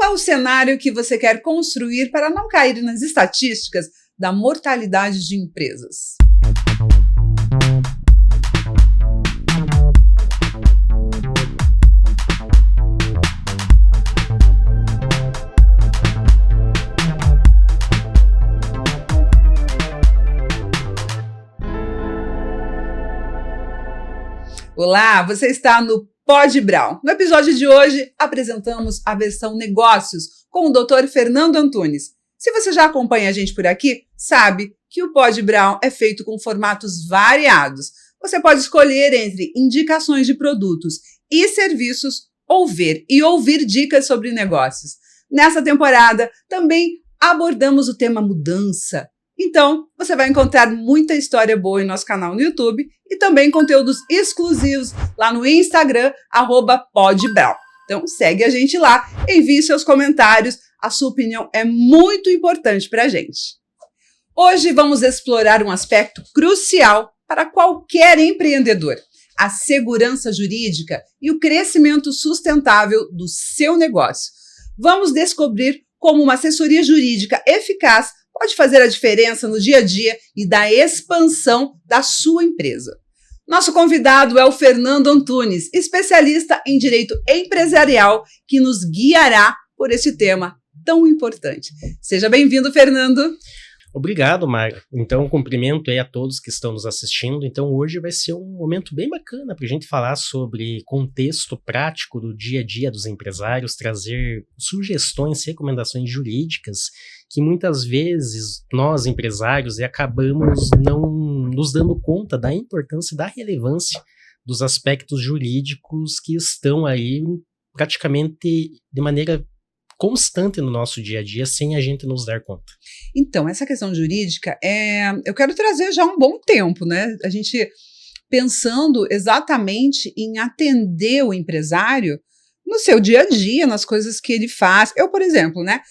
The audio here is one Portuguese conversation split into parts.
Qual o cenário que você quer construir para não cair nas estatísticas da mortalidade de empresas? Olá, você está no Pod Brown. No episódio de hoje, apresentamos a versão negócios com o Dr. Fernando Antunes. Se você já acompanha a gente por aqui, sabe que o Pod Brown é feito com formatos variados. Você pode escolher entre indicações de produtos e serviços ou ver e ouvir dicas sobre negócios. Nessa temporada, também abordamos o tema mudança. Então, você vai encontrar muita história boa em nosso canal no YouTube e também conteúdos exclusivos lá no Instagram, @podbrown. Então, segue a gente lá, envie seus comentários, a sua opinião é muito importante para a gente. Hoje vamos explorar um aspecto crucial para qualquer empreendedor: a segurança jurídica e o crescimento sustentável do seu negócio. Vamos descobrir como uma assessoria jurídica eficaz pode fazer a diferença no dia a dia e da expansão da sua empresa. Nosso convidado é o Fernando Antunes, especialista em direito empresarial, que nos guiará por esse tema tão importante. Seja bem-vindo, Fernando. Obrigado, Mara. Então, cumprimento aí a todos que estão nos assistindo. Então, hoje vai ser um momento bem bacana para a gente falar sobre contexto prático do dia a dia dos empresários, trazer sugestões, recomendações jurídicas que muitas vezes nós, empresários, acabamos não nos dando conta da importância e da relevância dos aspectos jurídicos que estão aí praticamente de maneira constante no nosso dia a dia, sem a gente nos dar conta. Então, essa questão jurídica, eu quero trazer já há um bom tempo, né? A gente pensando exatamente em atender o empresário no seu dia a dia, nas coisas que ele faz. Eu, por exemplo, né?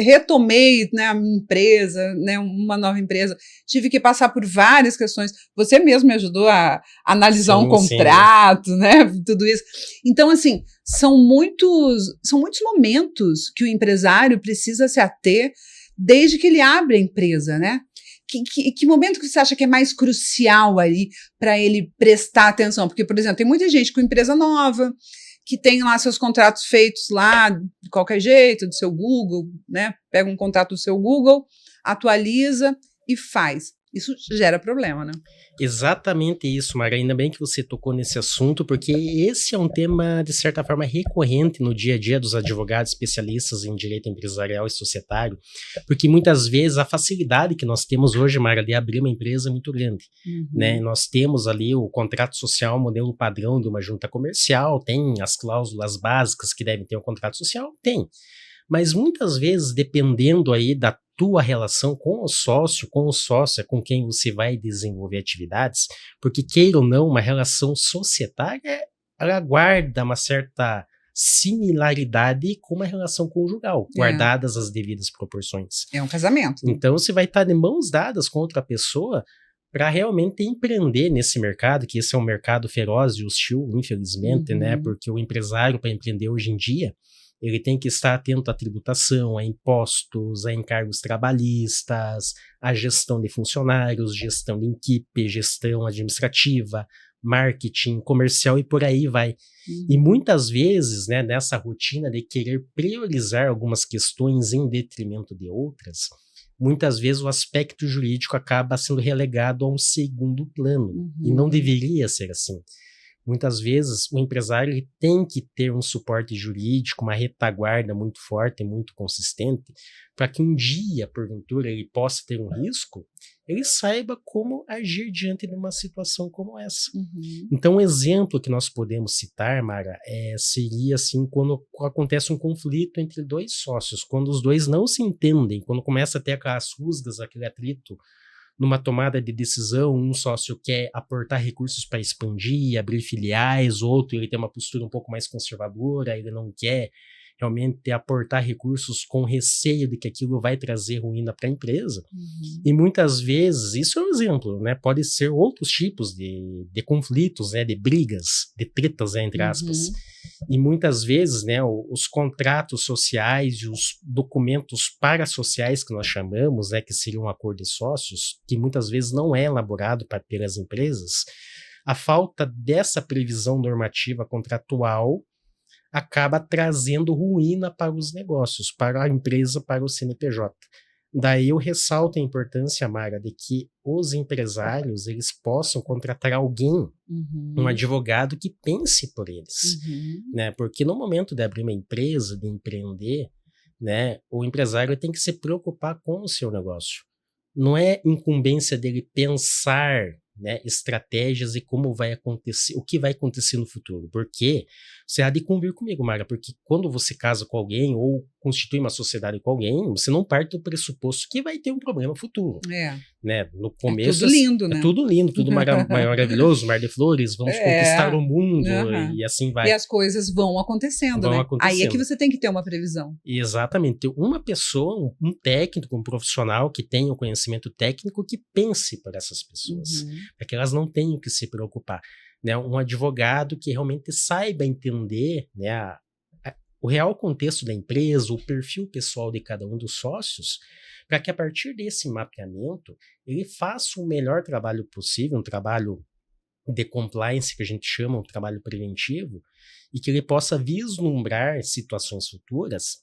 Retomei, né, a minha empresa, né, uma nova empresa, tive que passar por várias questões. Você mesmo me ajudou a analisar um contrato, né, tudo isso. Então, assim, são muitos momentos que o empresário precisa se ater desde que ele abre a empresa, né? Que momento que você acha que é mais crucial aí para ele prestar atenção? Porque, por exemplo, tem muita gente com empresa nova, que tem lá seus contratos feitos lá de qualquer jeito, do seu Google, né? Pega um contrato do seu Google, atualiza e faz. Isso gera problema, né? Exatamente isso, Mara. Ainda bem que você tocou nesse assunto, porque esse é um tema, de certa forma, recorrente no dia a dia dos advogados especialistas em direito empresarial e societário, porque muitas vezes a facilidade que nós temos hoje, Mara, de abrir uma empresa é muito grande. Né? Nós temos ali o contrato social, modelo padrão de uma junta comercial, tem as cláusulas básicas que devem ter o contrato social, tem. Mas muitas vezes, dependendo aí da tua relação com o sócio, com quem você vai desenvolver atividades, porque queira ou não, uma relação societária, ela guarda uma certa similaridade com uma relação conjugal, guardadas as devidas proporções. É um casamento. Então, você vai estar de mãos dadas com outra pessoa para realmente empreender nesse mercado, que esse é um mercado feroz e hostil, infelizmente, né? Porque o empresário, para empreender hoje em dia, ele tem que estar atento à tributação, a impostos, a encargos trabalhistas, à gestão de funcionários, gestão de equipe, gestão administrativa, marketing, comercial e por aí vai. E muitas vezes, né, nessa rotina de querer priorizar algumas questões em detrimento de outras, muitas vezes o aspecto jurídico acaba sendo relegado a um segundo plano. E não deveria ser assim. Muitas vezes o empresário ele tem que ter um suporte jurídico, uma retaguarda muito forte, muito consistente, para que um dia, porventura, ele possa ter um risco, ele saiba como agir diante de uma situação como essa. Então, um exemplo que nós podemos citar, Mara, seria assim, quando acontece um conflito entre dois sócios, quando os dois não se entendem, quando começa a ter aquelas rusgas, aquele atrito, numa tomada de decisão, um sócio quer aportar recursos para expandir, abrir filiais, outro ele tem uma postura um pouco mais conservadora, ele não quer realmente aportar recursos com receio de que aquilo vai trazer ruína para a empresa. E muitas vezes, isso é um exemplo, né? Pode ser outros tipos de conflitos, né? De brigas, de tretas, né? Entre aspas. E muitas vezes, né? Os contratos sociais e os documentos parasociais que nós chamamos, né? Que seria um acordo de sócios, que muitas vezes não é elaborado pelas empresas, a falta dessa previsão normativa contratual acaba trazendo ruína para os negócios, para a empresa, para o CNPJ. Daí eu ressalto a importância, Mara, de que os empresários eles possam contratar alguém, um advogado que pense por eles, né? Porque no momento de abrir uma empresa, de empreender, né, o empresário tem que se preocupar com o seu negócio. Não é incumbência dele pensar, né, estratégias e como vai acontecer, o que vai acontecer no futuro. Porque você há de convir comigo, Mara, porque quando você casa com alguém ou constitui uma sociedade com alguém, você não parte do pressuposto que vai ter um problema futuro. Né? No começo é tudo lindo, né? É tudo lindo, tudo maravilhoso, mar de flores, vamos conquistar o mundo e assim vai. E as coisas vão acontecendo, né? Aí é que você tem que ter uma previsão. Exatamente. Uma pessoa, um técnico, um profissional que tenha o conhecimento técnico que pense para essas pessoas, para que elas não tenham que se preocupar. Né? Um advogado que realmente saiba entender, né, o real contexto da empresa, o perfil pessoal de cada um dos sócios, para que a partir desse mapeamento ele faça o melhor trabalho possível, um trabalho de compliance que a gente chama, um trabalho preventivo, e que ele possa vislumbrar situações futuras,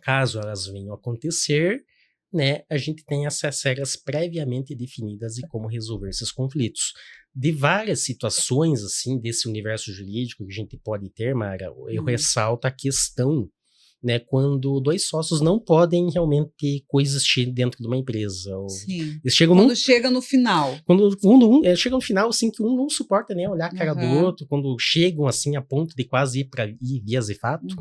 caso elas venham a acontecer, né, a gente tem essas regras previamente definidas de como resolver esses conflitos. De várias situações, assim, desse universo jurídico que a gente pode ter, Mara, eu ressalto a questão, né, quando dois sócios não podem realmente coexistir dentro de uma empresa. Sim. Eles chegam quando chega no final. Quando chega no final, assim, que um não suporta, né, olhar a cara do outro, quando chegam, assim, a ponto de quase ir para vias de fato.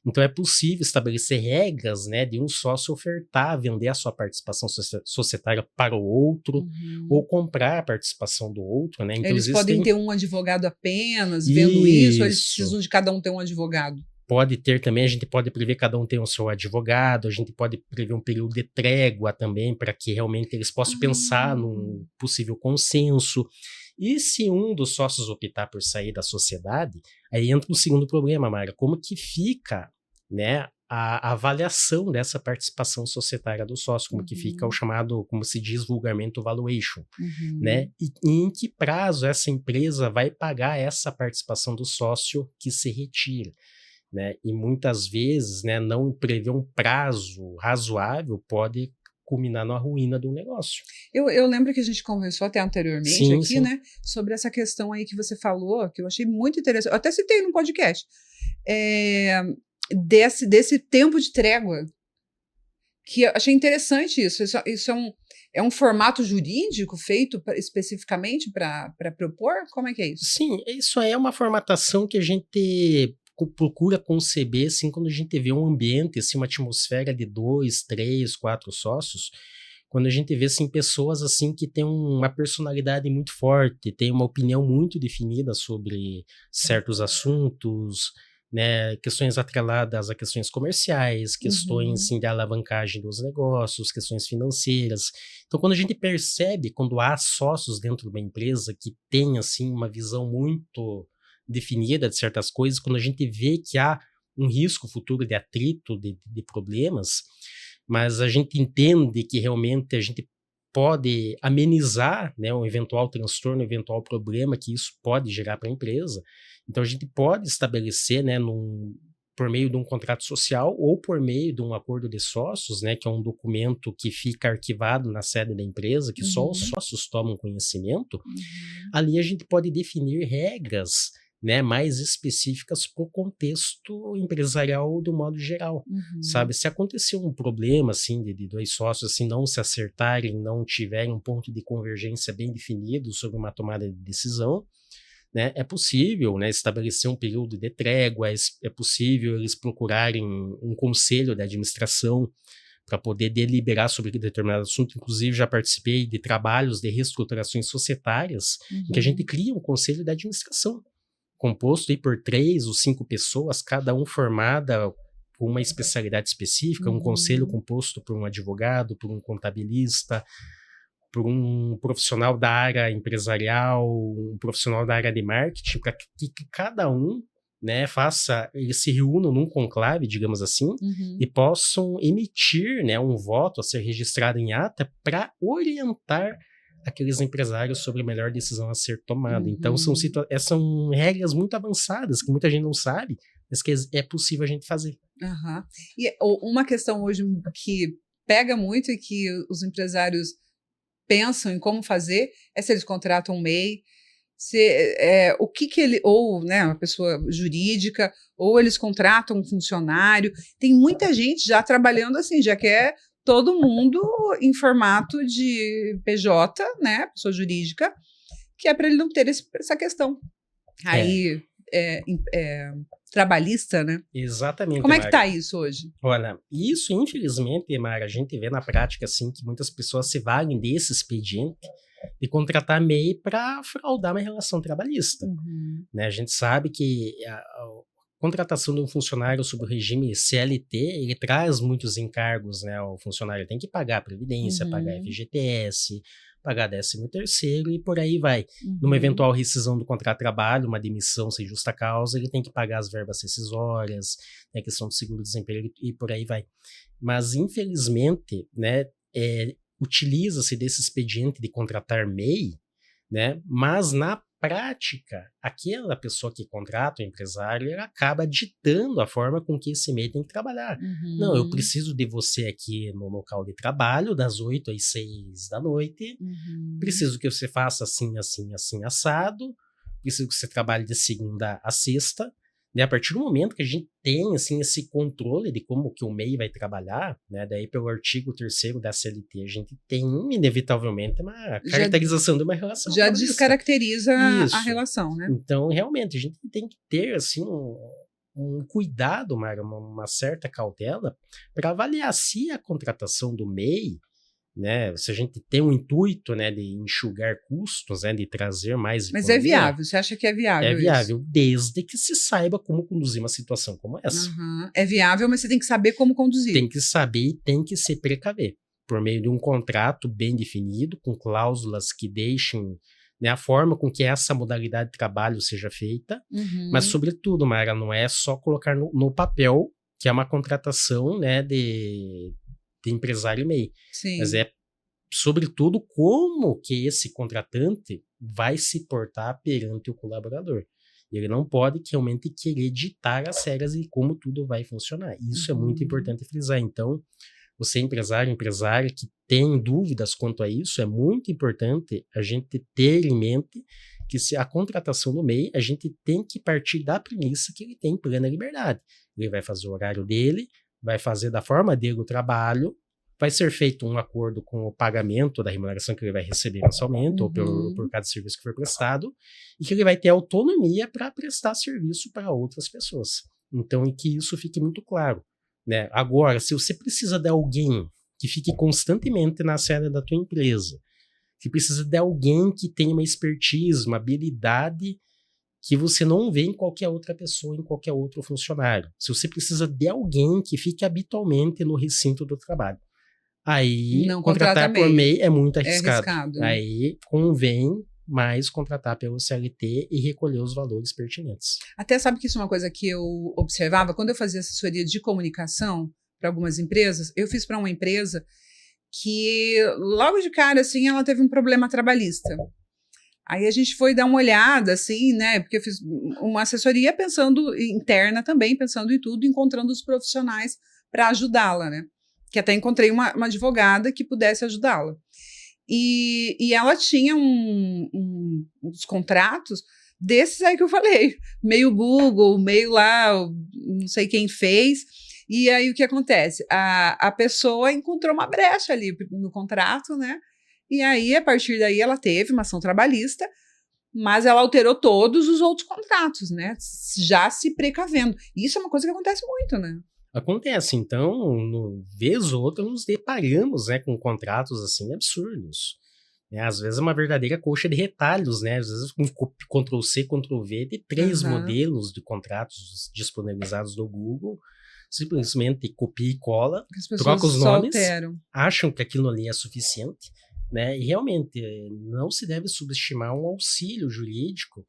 Então, é possível estabelecer regras, né, de um sócio ofertar, vender a sua participação societária para o outro, ou comprar a participação do outro, né. Então, eles podem ter um advogado apenas, vendo isso, ou eles precisam de cada um ter um advogado? Pode ter também, a gente pode prever cada um tem o seu advogado, a gente pode prever um período de trégua também, para que realmente eles possam pensar num possível consenso. E se um dos sócios optar por sair da sociedade, aí entra o segundo problema, Mara, como que fica, né, a avaliação dessa participação societária do sócio, como que fica o chamado, como se diz vulgarmente, o valuation, né? E em que prazo essa empresa vai pagar essa participação do sócio que se retira? Né? E muitas vezes, né, não prever um prazo razoável pode culminar na ruína do negócio. Eu lembro que a gente conversou até anteriormente aqui, né, sobre essa questão aí que você falou, que eu achei muito interessante, eu até citei no podcast, desse tempo de trégua, que eu achei interessante isso é um formato jurídico feito especificamente para propor? Como é que é isso? Sim, isso aí é uma formatação que a gente procura conceber, assim, quando a gente vê um ambiente, assim, uma atmosfera de 2, 3, 4 sócios, quando a gente vê, assim, pessoas, assim, que têm uma personalidade muito forte, têm uma opinião muito definida sobre certos assuntos, né, questões atreladas a questões comerciais, questões, assim, de alavancagem dos negócios, questões financeiras. Então, quando a gente percebe, quando há sócios dentro de uma empresa que tem, assim, uma visão muito definida de certas coisas, quando a gente vê que há um risco futuro de atrito, de problemas, mas a gente entende que realmente a gente pode amenizar, né, um eventual transtorno, um eventual problema que isso pode gerar para a empresa. Então a gente pode estabelecer, né, por meio de um contrato social ou por meio de um acordo de sócios, né, que é um documento que fica arquivado na sede da empresa, que só os sócios tomam conhecimento. Ali a gente pode definir regras, né, mais específicas para o contexto empresarial do modo geral, sabe? Se acontecer um problema, assim, de dois sócios, assim, não se acertarem, não tiverem um ponto de convergência bem definido sobre uma tomada de decisão, né, é possível, né, estabelecer um período de trégua, é possível eles procurarem um conselho de administração para poder deliberar sobre determinado assunto. Inclusive, já participei de trabalhos de reestruturações societárias, em que a gente cria um conselho de administração, composto aí por 3 ou 5 pessoas, cada um formada por uma especialidade específica, um conselho composto por um advogado, por um contabilista, por um profissional da área empresarial, um profissional da área de marketing, para que cada um, né, eles se reúnam num conclave, digamos assim, e possam emitir, né, um voto a ser registrado em ata para orientar aqueles empresários sobre a melhor decisão a ser tomada. Então, são regras muito avançadas, que muita gente não sabe, mas que é possível a gente fazer. E uma questão hoje que pega muito e que os empresários pensam em como fazer é se eles contratam um MEI, o que ele, ou, né, uma pessoa jurídica, ou eles contratam um funcionário. Tem muita gente já trabalhando assim, já quer todo mundo em formato de PJ, né, pessoa jurídica, que é para ele não ter essa questão. Aí, trabalhista, né? Exatamente. Como é que está isso hoje? Olha, isso, infelizmente, Mara, a gente vê na prática, assim, que muitas pessoas se valem desse expediente de contratar MEI para fraudar uma relação trabalhista. Né? A gente sabe que a contratação de um funcionário sob o regime CLT, ele traz muitos encargos, né? O funcionário tem que pagar previdência, pagar FGTS, pagar 13º e por aí vai. Numa eventual rescisão do contrato de trabalho, uma demissão sem justa causa, ele tem que pagar as verbas rescisórias, né, questão do seguro-desemprego e por aí vai. Mas, infelizmente, né, utiliza-se desse expediente de contratar MEI, né, mas na prática, aquela pessoa que contrata o empresário, ela acaba ditando a forma com que esse MEI tem que trabalhar. Não, eu preciso de você aqui no local de trabalho, das 8 às 6 da noite, preciso que você faça assim, assim, assim, assado, preciso que você trabalhe de segunda a sexta, né? A partir do momento que a gente tem assim, esse controle de como que o MEI vai trabalhar, né? Daí pelo artigo 3º da CLT, a gente tem inevitavelmente uma caracterização de uma relação. Já descaracteriza a relação, né? Então, realmente, a gente tem que ter assim, um cuidado, Mara, uma certa cautela para avaliar se a contratação do MEI, né, se a gente tem um intuito, né, de enxugar custos, né, de trazer mais economia. Mas é viável, você acha que é viável? É viável, isso? Desde que se saiba como conduzir uma situação como essa. É viável, mas você tem que saber como conduzir. Tem que saber e tem que se precaver, por meio de um contrato bem definido, com cláusulas que deixem, né, a forma com que essa modalidade de trabalho seja feita, mas, sobretudo, Mara, não é só colocar no papel que é uma contratação, né, de empresário MEI. Sim. Mas é, sobretudo, como que esse contratante vai se portar perante o colaborador. Ele não pode realmente querer ditar as regras de como tudo vai funcionar. Isso é muito importante frisar. Então, você empresária que tem dúvidas quanto a isso, é muito importante a gente ter em mente que se a contratação do MEI, a gente tem que partir da premissa que ele tem plena liberdade. Ele vai fazer o horário dele, vai fazer da forma dele o trabalho, vai ser feito um acordo com o pagamento da remuneração que ele vai receber mensalmente, ou por cada serviço que for prestado, e que ele vai ter autonomia para prestar serviço para outras pessoas. Então, e que isso fique muito claro. Né? Agora, se você precisa de alguém que fique constantemente na sede da tua empresa, que precisa de alguém que tenha uma expertise, uma habilidade que você não vê em qualquer outra pessoa, em qualquer outro funcionário. Se você precisa de alguém que fique habitualmente no recinto do trabalho, aí não contratar por MEI é muito arriscado. É arriscado, né? Aí convém mais contratar pelo CLT e recolher os valores pertinentes. Até sabe que isso é uma coisa que eu observava quando eu fazia assessoria de comunicação para algumas empresas. Eu fiz para uma empresa que logo de cara assim ela teve um problema trabalhista. Aí a gente foi dar uma olhada, assim, né? Porque eu fiz uma assessoria pensando interna também, pensando em tudo, encontrando os profissionais para ajudá-la, né? Que até encontrei uma advogada que pudesse ajudá-la. E ela tinha uns contratos desses aí que eu falei, meio Google, meio lá, não sei quem fez. E aí o que acontece? A pessoa encontrou uma brecha ali no contrato, né? E aí, a partir daí, ela teve uma ação trabalhista, mas ela alterou todos os outros contratos, né? Já se precavendo. Isso é uma coisa que acontece muito, né? Acontece. Então, vez ou outra, nos deparamos, né, com contratos assim absurdos. Às vezes é uma verdadeira coxa de retalhos, né? Às vezes com Ctrl+C, Ctrl+V de 3 modelos de contratos disponibilizados do Google. simplesmente copia e cola, As pessoas troca os só nomes, alteram. acham que aquilo ali é suficiente, né? E realmente não se deve subestimar um auxílio jurídico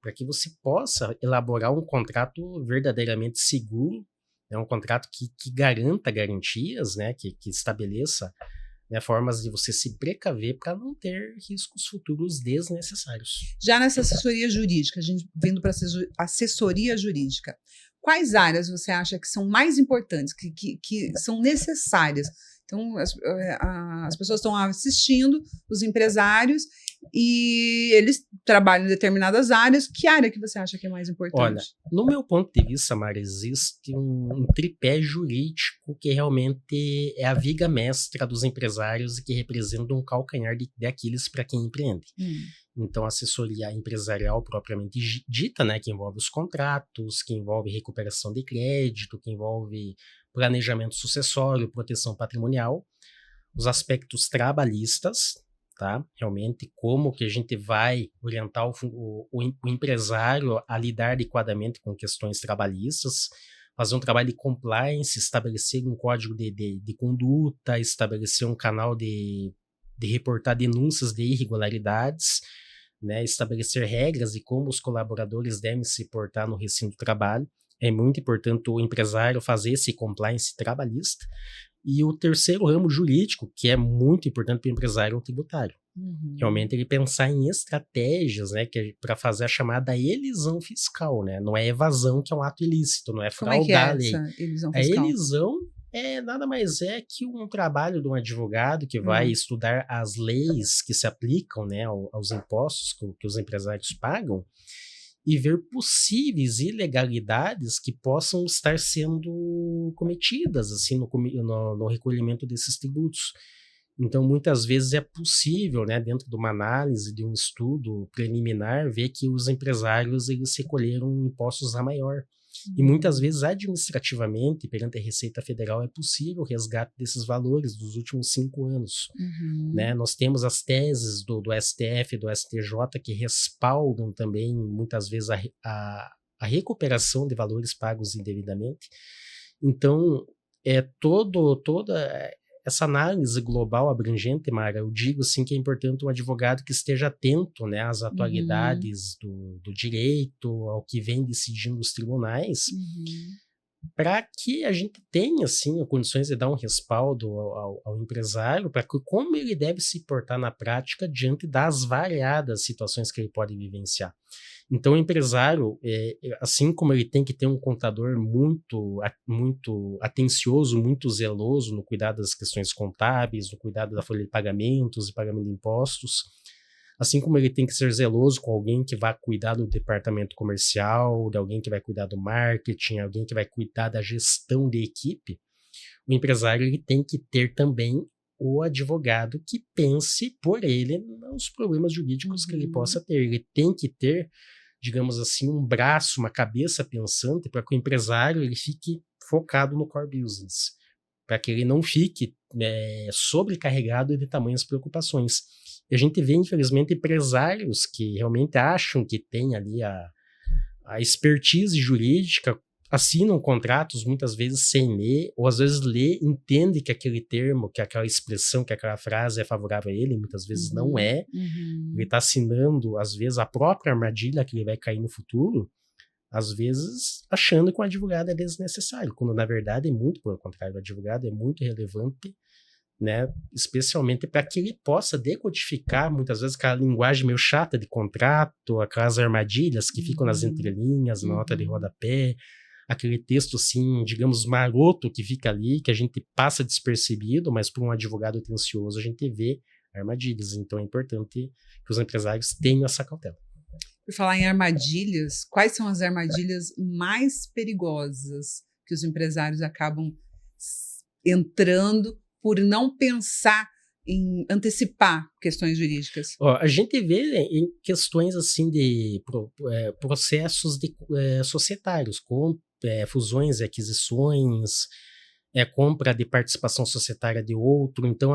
para que você possa elaborar um contrato verdadeiramente seguro, né? Um contrato que garanta garantias, né? Que estabeleça, né, formas de você se precaver para não ter riscos futuros desnecessários. Já nessa assessoria jurídica, a gente vindo para assessoria jurídica, quais áreas você acha que são mais importantes, que são necessárias? Então, as pessoas estão assistindo, os empresários, e eles trabalham em determinadas áreas. Que área que você acha que é mais importante? Olha, no meu ponto de vista, Mara, existe um tripé jurídico que realmente é a viga mestra dos empresários e que representa um calcanhar de Aquiles para quem empreende. Então, a assessoria empresarial propriamente dita, né, que envolve os contratos, que envolve recuperação de crédito, que envolve planejamento sucessório, proteção patrimonial, os aspectos trabalhistas, tá? Realmente, como que a gente vai orientar o empresário a lidar adequadamente com questões trabalhistas, fazer um trabalho de compliance, estabelecer um código de conduta, estabelecer um canal de reportar denúncias de irregularidades, né? Estabelecer regras de como os colaboradores devem se portar no recinto do trabalho. É muito importante o empresário fazer esse compliance trabalhista. E o terceiro ramo jurídico, que é muito importante para o empresário, é o tributário. Realmente ele pensar em estratégias, né, para fazer a chamada elisão fiscal, né? Não é evasão, que é um ato ilícito, não é fraudar a lei. Como é que é essa elisão A fiscal? elisão nada mais é que um trabalho de um advogado que vai estudar as leis que se aplicam, né, aos impostos que os empresários pagam e ver possíveis ilegalidades que possam estar sendo cometidas assim no recolhimento desses tributos. Então, muitas vezes é possível, né, dentro de uma análise, de um estudo preliminar, ver que os empresários eles recolheram impostos a maior. E muitas vezes, administrativamente, perante a Receita Federal, é possível o resgate desses valores dos últimos 5 anos. Né? Nós temos as teses do STF e do STJ que respaldam também, muitas vezes, a recuperação de valores pagos indevidamente. Então, toda essa análise global abrangente, Mara, eu digo assim que é importante um advogado que esteja atento, né, às atualidades do direito, ao que vem decidindo os tribunais, para que a gente tenha assim condições de dar um respaldo ao empresário, para como ele deve se portar na prática diante das variadas situações que ele pode vivenciar. Então, o empresário, assim como ele tem que ter um contador muito atencioso, muito zeloso no cuidado das questões contábeis, no cuidado da folha de pagamentos e pagamento de impostos, assim como ele tem que ser zeloso com alguém que vai cuidar do departamento comercial, de alguém que vai cuidar do marketing, alguém que vai cuidar da gestão de equipe, o empresário ele tem que ter também o advogado que pense por ele nos problemas jurídicos que ele possa ter. Ele tem que ter, digamos assim, um braço, uma cabeça pensante para que o empresário ele fique focado no core business, para que ele não fique sobrecarregado de tamanhas preocupações. E a gente vê, infelizmente, empresários que realmente acham que tem ali a expertise jurídica, assinam contratos muitas vezes sem ler, ou às vezes lê, entende que aquele termo, que aquela expressão, que aquela frase é favorável a ele, muitas vezes não é. Ele está assinando, às vezes, a própria armadilha que ele vai cair no futuro, às vezes achando que o advogado é desnecessário, quando na verdade é muito pelo contrário, o advogado é muito relevante, né, especialmente para que ele possa decodificar muitas vezes aquela linguagem meio chata de contrato, aquelas armadilhas que ficam nas entrelinhas, na nota de rodapé, aquele texto assim, digamos, maroto que fica ali, que a gente passa despercebido, mas por um advogado atencioso a gente vê armadilhas. Então é importante que os empresários tenham essa cautela. Por falar em armadilhas, quais são as armadilhas mais perigosas que os empresários acabam entrando por não pensar em antecipar questões jurídicas? A gente vê em questões assim de processos societários, com fusões e aquisições, compra de participação societária de outro. Então,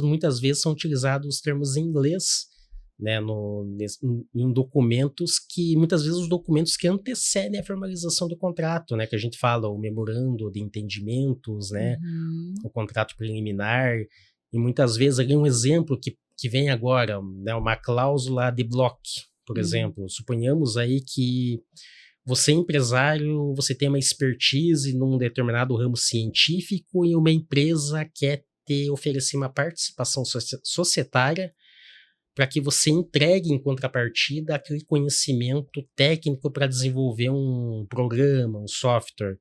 muitas vezes são utilizados os termos em inglês, né, em documentos que, muitas vezes, os documentos que antecedem a formalização do contrato, né, que a gente fala, o memorando de entendimentos, né, o contrato preliminar, e muitas vezes ali um exemplo que vem agora, né, uma cláusula de block, por exemplo. Suponhamos aí que você é empresário, você tem uma expertise num determinado ramo científico e uma empresa quer te oferecer uma participação societária para que você entregue em contrapartida aquele conhecimento técnico para desenvolver um programa, um software.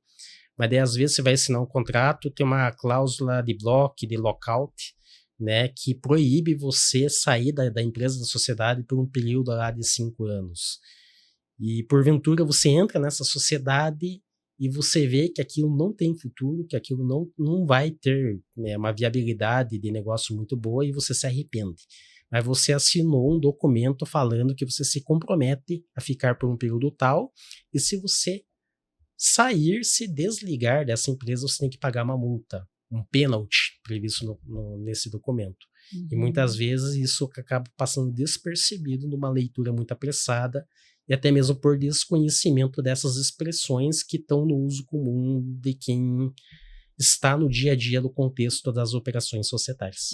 Mas daí, às vezes, você vai assinar um contrato, tem uma cláusula de block, de lockout, né, que proíbe você sair da empresa, da sociedade por um período lá de 5 anos. E, porventura, você entra nessa sociedade e você vê que aquilo não tem futuro, que aquilo não vai ter, né, uma viabilidade de negócio muito boa e você se arrepende. Mas você assinou um documento falando que você se compromete a ficar por um período tal, e se você sair, se desligar dessa empresa, você tem que pagar uma multa, um pênalti previsto nesse documento. E muitas vezes isso acaba passando despercebido numa leitura muito apressada, e até mesmo por desconhecimento dessas expressões que estão no uso comum de quem está no dia a dia do contexto das operações societárias.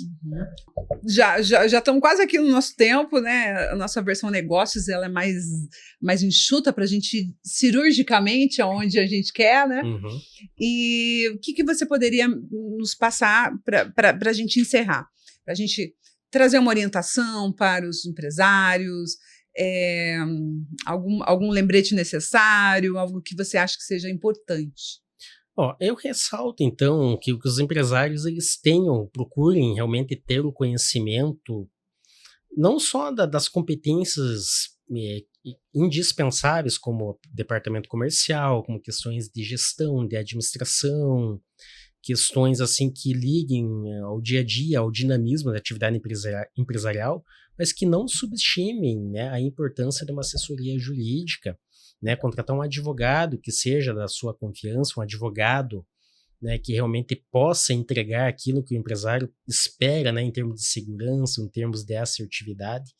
Já estamos quase aqui no nosso tempo, né? A nossa versão negócios, ela é mais enxuta para a gente ir cirurgicamente aonde a gente quer, né? E o que você poderia nos passar para a gente encerrar? Para a gente trazer uma orientação para os empresários, algum lembrete necessário, algo que você acha que seja importante? Eu ressalto, então, que os empresários eles procurem realmente ter o conhecimento não só das competências indispensáveis, como departamento comercial, como questões de gestão, de administração, questões assim que liguem ao dia a dia, ao dinamismo da atividade empresarial, mas que não subestimem, né, a importância de uma assessoria jurídica, né, contratar um advogado que seja da sua confiança, um advogado, né, que realmente possa entregar aquilo que o empresário espera, né, em termos de segurança, em termos de assertividade.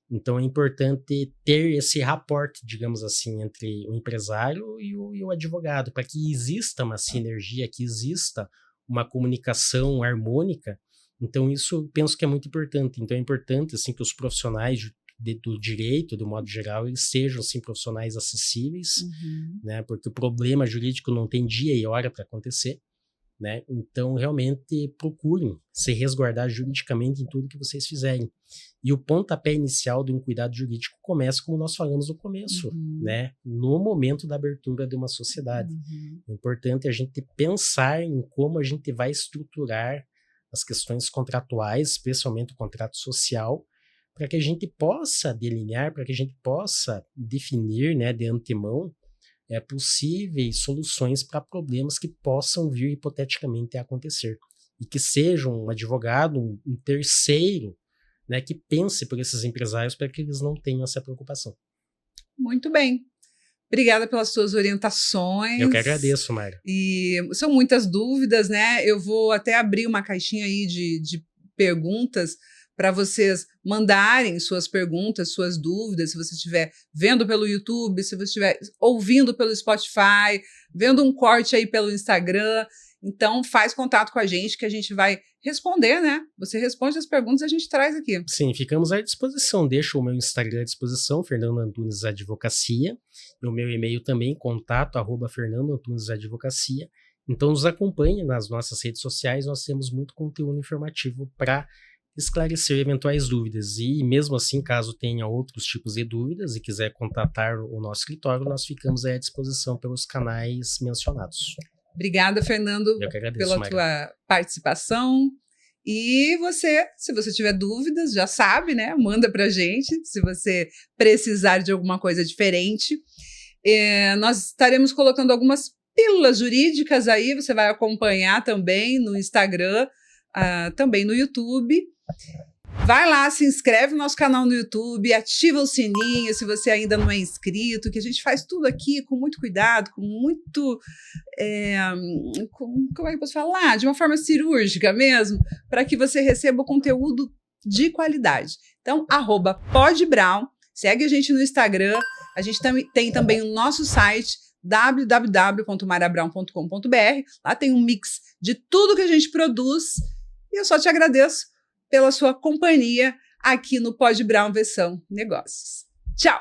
Então é importante ter esse rapport, digamos assim, entre o empresário e o advogado, para que exista uma sinergia, que exista uma comunicação harmônica. Então isso eu penso que é muito importante. Então é importante assim, que os profissionais do direito, do modo geral, eles sejam assim, profissionais acessíveis, né, porque o problema jurídico não tem dia e hora para acontecer, né? Então realmente procurem se resguardar juridicamente em tudo que vocês fizerem. E o pontapé inicial de um cuidado jurídico começa, como nós falamos no começo, né, no momento da abertura de uma sociedade. É importante a gente pensar em como a gente vai estruturar as questões contratuais, especialmente o contrato social, para que a gente possa delinear, para que a gente possa definir, né, de antemão, possíveis soluções para problemas que possam vir hipoteticamente a acontecer. E que seja um advogado, um terceiro, né, que pense por esses empresários para que eles não tenham essa preocupação. Muito bem. Obrigada pelas suas orientações. Eu que agradeço, Mayra. E são muitas dúvidas, né? Eu vou até abrir uma caixinha aí de perguntas para vocês mandarem suas perguntas, suas dúvidas, se você estiver vendo pelo YouTube, se você estiver ouvindo pelo Spotify, vendo um corte aí pelo Instagram. Então, faz contato com a gente que a gente vai responder, né? Você responde as perguntas e a gente traz aqui. Sim, ficamos à disposição. Deixo o meu Instagram à disposição, Fernando Antunes Advocacia. E o meu e-mail também, contato@fernandoantunesadvocacia. Então, nos acompanhe nas nossas redes sociais. Nós temos muito conteúdo informativo para esclarecer eventuais dúvidas. E mesmo assim, caso tenha outros tipos de dúvidas e quiser contatar o nosso escritório, nós ficamos à disposição pelos canais mencionados. Obrigada, Fernando, pela tua participação. E você, se você tiver dúvidas, já sabe, né? Manda pra gente, se você precisar de alguma coisa diferente. Nós estaremos colocando algumas pílulas jurídicas aí, você vai acompanhar também no Instagram, também no YouTube. Vai lá, se inscreve no nosso canal no YouTube, ativa o sininho se você ainda não é inscrito, que a gente faz tudo aqui com muito cuidado, com muito... como é que eu posso falar? De uma forma cirúrgica mesmo, para que você receba o conteúdo de qualidade. Então, @podbrown, segue a gente no Instagram, a gente tem também o nosso site, www.mariabrown.com.br, lá tem um mix de tudo que a gente produz, e eu só te agradeço pela sua companhia aqui no Pod Brown Versão Negócios. Tchau!